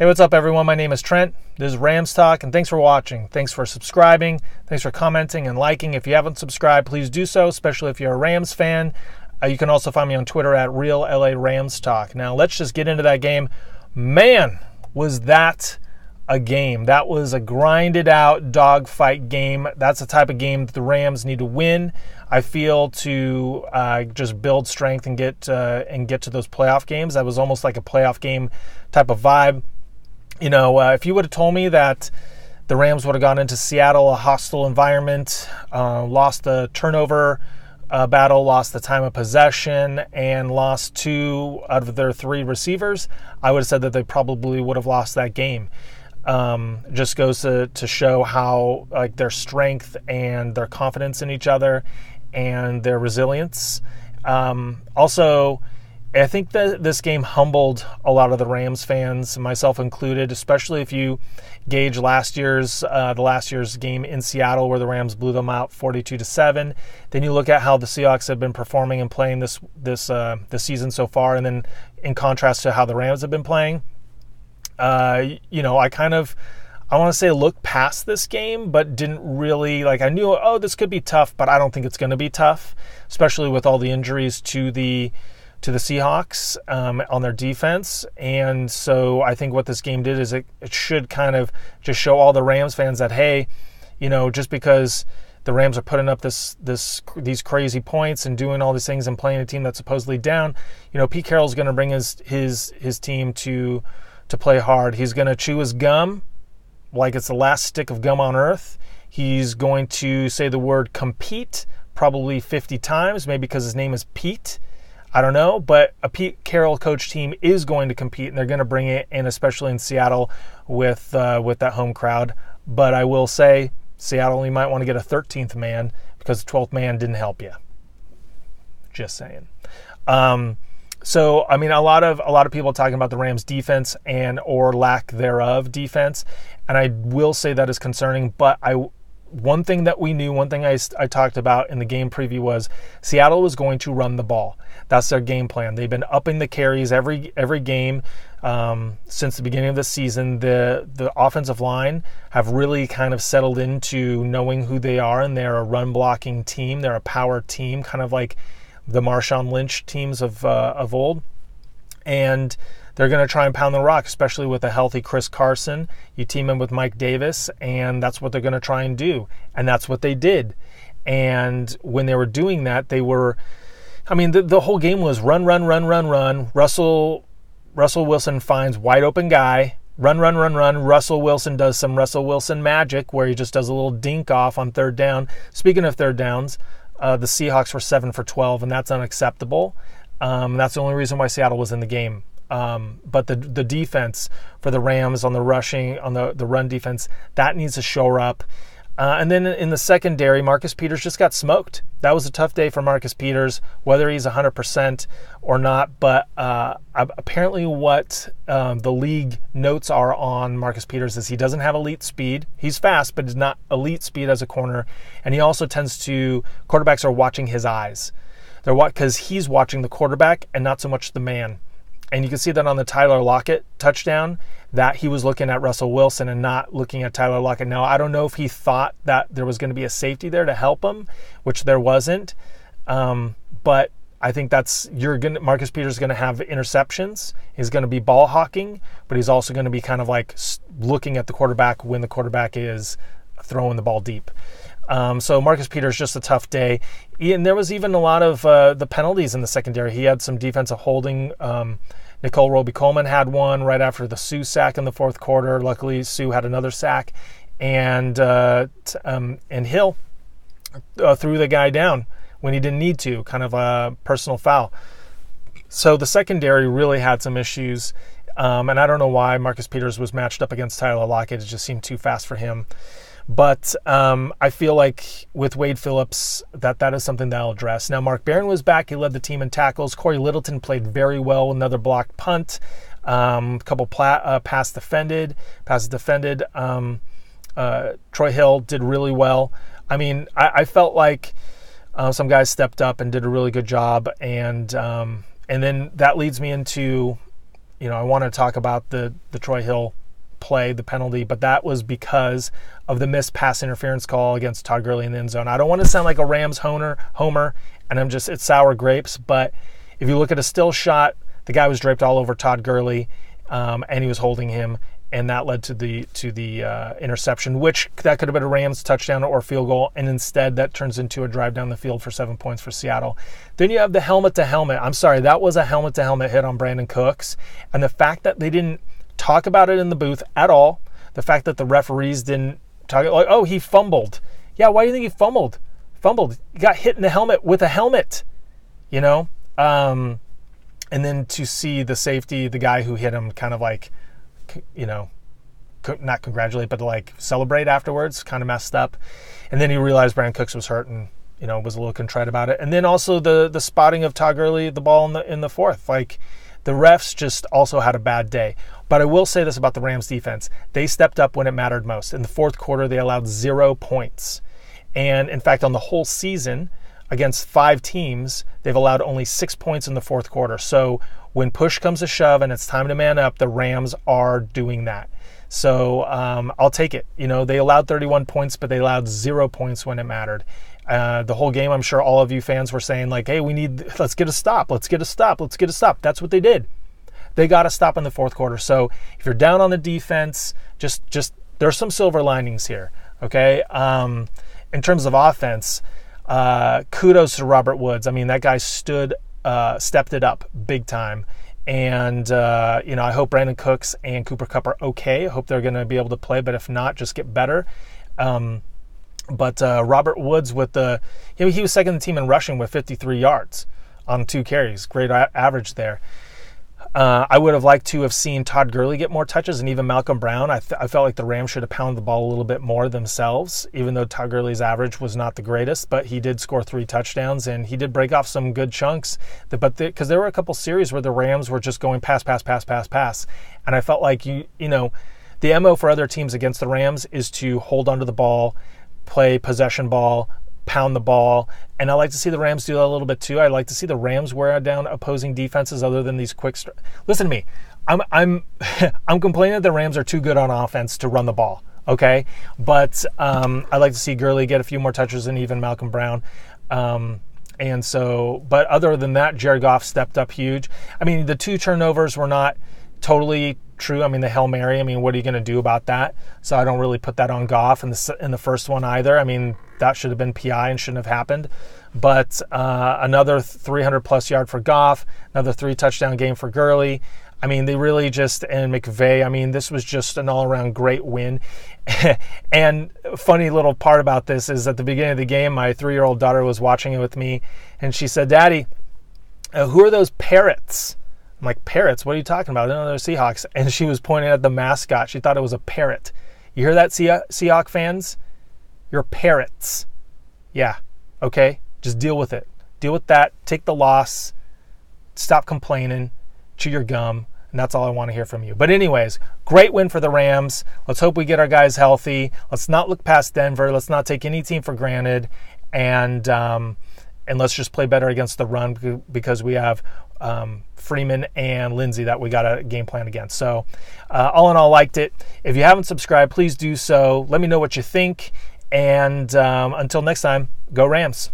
Hey, what's up, everyone? My name is Trent. This is Rams Talk, and thanks for watching. Thanks for subscribing. Thanks for commenting and liking. If you haven't subscribed, please do so, especially if you're a Rams fan. You can also find me on Twitter at Real LA Rams Talk. Now, let's just get into that game. Man, was that a game. That was a grinded-out dogfight game. That's the type of game that the Rams need to win, I feel, to just build strength and get to those playoff games. That was almost like a playoff game type of vibe. You know, if you would have told me that the Rams would have gone into Seattle, a hostile environment, lost the turnover battle, lost the time of possession, and lost 2 out of their 3 receivers, I would have said that they probably would have lost that game. Just goes to show how their strength and their confidence in each other and their resilience. Also, I think that this game humbled a lot of the Rams fans, myself included, especially if you gauge the last year's game in Seattle where the Rams blew them out 42-7. Then you look at how the Seahawks have been performing and playing this season so far, and then in contrast to how the Rams have been playing. I want to say look past this game, but didn't really, I knew, this could be tough, but I don't think it's going to be tough, especially with all the injuries to the Seahawks on their defense. And so I think what this game did is it should kind of just show all the Rams fans that, hey, just because the Rams are putting up these crazy points and doing all these things and playing a team that's supposedly down, Pete Carroll's going to bring his team to play hard. He's going to chew his gum like it's the last stick of gum on earth. He's going to say the word compete probably 50 times, maybe because his name is Pete. I don't know, but a Pete Carroll coach team is going to compete, and they're going to bring it in, especially in Seattle with that home crowd. But I will say, Seattle, you might want to get a 13th man because the 12th man didn't help you. Just saying. So, I mean, a lot of people talking about the Rams' defense or lack thereof defense, and I will say that is concerning. But one thing that we knew, one thing I talked about in the game preview was Seattle was going to run the ball. That's their game plan. They've been upping the carries every game since the beginning of the season. The offensive line have really kind of settled into knowing who they are, and they're a run-blocking team. They're a power team, kind of like the Marshawn Lynch teams of old. And they're going to try and pound the rock, especially with a healthy Chris Carson. You team him with Mike Davis, and that's what they're going to try and do. And that's what they did. And when they were doing that, the whole game was run. Russell Wilson finds wide open guy. Run. Russell Wilson does some Russell Wilson magic where he just does a little dink off on third down. Speaking of third downs, the Seahawks were 7 for 12, and that's unacceptable. That's the only reason why Seattle was in the game. But the defense for the Rams on the rushing, on the run defense, that needs to shore up. And then in the secondary, Marcus Peters just got smoked. That was a tough day for Marcus Peters, whether he's 100% or not. But apparently what the league notes are on Marcus Peters is he doesn't have elite speed. He's fast, but he's not elite speed as a corner. And he also quarterbacks are watching his eyes. Because he's watching the quarterback and not so much the man. And you can see that on the Tyler Lockett touchdown, that he was looking at Russell Wilson and not looking at Tyler Lockett. Now, I don't know if he thought that there was going to be a safety there to help him, which there wasn't. But I think Marcus Peters is going to have interceptions. He's going to be ball hawking, but he's also going to be kind of like looking at the quarterback when the quarterback is throwing the ball deep. So Marcus Peters, just a tough day. And there was even a lot of the penalties in the secondary. He had some defensive holding. Nicole Roby-Coleman had one right after the Sue sack in the fourth quarter. Luckily, Sue had another sack. And Hill threw the guy down when he didn't need to, kind of a personal foul. So the secondary really had some issues. And I don't know why Marcus Peters was matched up against Tyler Lockett. It just seemed too fast for him. But I feel like with Wade Phillips, that is something that I'll address. Now, Mark Barron was back. He led the team in tackles. Corey Littleton played very well. Another blocked punt. A couple passes defended. Troy Hill did really well. I mean, I felt like some guys stepped up and did a really good job. And then that leads me into I want to talk about the Troy Hill play, the penalty, but that was because of the missed pass interference call against Todd Gurley in the end zone. I don't want to sound like a Rams homer, and it's sour grapes, but if you look at a still shot, the guy was draped all over Todd Gurley, and he was holding him, and that led to the interception, which that could have been a Rams touchdown or field goal, and instead that turns into a drive down the field for 7 points for Seattle. Then you have the helmet-to-helmet. I'm sorry, that was a helmet-to-helmet hit on Brandin Cooks, and the fact that they didn't talk about it in the booth at all, the fact that the referees didn't talk, like, oh, he fumbled. Yeah, why do you think he fumbled? He got hit in the helmet with a helmet, and then to see the safety, the guy who hit him kind of like, not congratulate, but to like celebrate afterwards, kind of messed up. And then he realized Brandin Cooks was hurt and, was a little contrite about it. And then also the spotting of Todd Gurley, the ball in the fourth. Like, the refs just also had a bad day. But I will say this about the Rams defense. They stepped up when it mattered most. In the fourth quarter, they allowed 0 points. And in fact, on the whole season, against 5 teams, they've allowed only 6 points in the fourth quarter. So when push comes to shove and it's time to man up, the Rams are doing that. So I'll take it. They allowed 31 points, but they allowed 0 points when it mattered. The whole game, I'm sure all of you fans were saying, like, hey, let's get a stop. That's what they did. They got a stop in the fourth quarter. So if you're down on the defense, just there's some silver linings here, okay? In terms of offense, kudos to Robert Woods. I mean, that guy stepped it up big time. And, I hope Brandin Cooks and Cooper Kupp are okay. I hope they're going to be able to play, but if not, just get better. But Robert Woods he was second in the team in rushing with 53 yards on 2 carries. Great average there. I would have liked to have seen Todd Gurley get more touches and even Malcolm Brown. I felt like the Rams should have pounded the ball a little bit more themselves, even though Todd Gurley's average was not the greatest, but he did score 3 touchdowns and he did break off some good chunks. Because there were a couple series where the Rams were just going pass. And I felt like, the MO for other teams against the Rams is to hold onto the ball, play possession ball, pound the ball, and I like to see the Rams do that a little bit too. I like to see the Rams wear down opposing defenses other than these quick. Listen to me, I'm complaining that the Rams are too good on offense to run the ball. Okay, but I like to see Gurley get a few more touches and even Malcolm Brown. But other than that, Jared Goff stepped up huge. I mean, the 2 turnovers were not totally true. I mean, the Hail Mary, what are you going to do about that? So I don't really put that on Goff in the first one either. I mean, that should have been PI and shouldn't have happened. But another 300-plus yard for Goff, another 3 touchdown game for Gurley. I mean, they really and McVay, this was just an all-around great win. And a funny little part about this is at the beginning of the game, my 3-year-old daughter was watching it with me, and she said, Daddy, who are those parrots? I'm like, parrots? What are you talking about? No, they're Seahawks. And she was pointing at the mascot. She thought it was a parrot. You hear that, Seahawk fans? You're parrots. Yeah, okay? Just deal with it. Deal with that. Take the loss. Stop complaining. Chew your gum. And that's all I want to hear from you. But anyways, great win for the Rams. Let's hope we get our guys healthy. Let's not look past Denver. Let's not take any team for granted. And let's just play better against the run because we have Freeman and Lindsey that we got a game plan against. So all in all, liked it. If you haven't subscribed, please do so. Let me know what you think. And until next time, go Rams.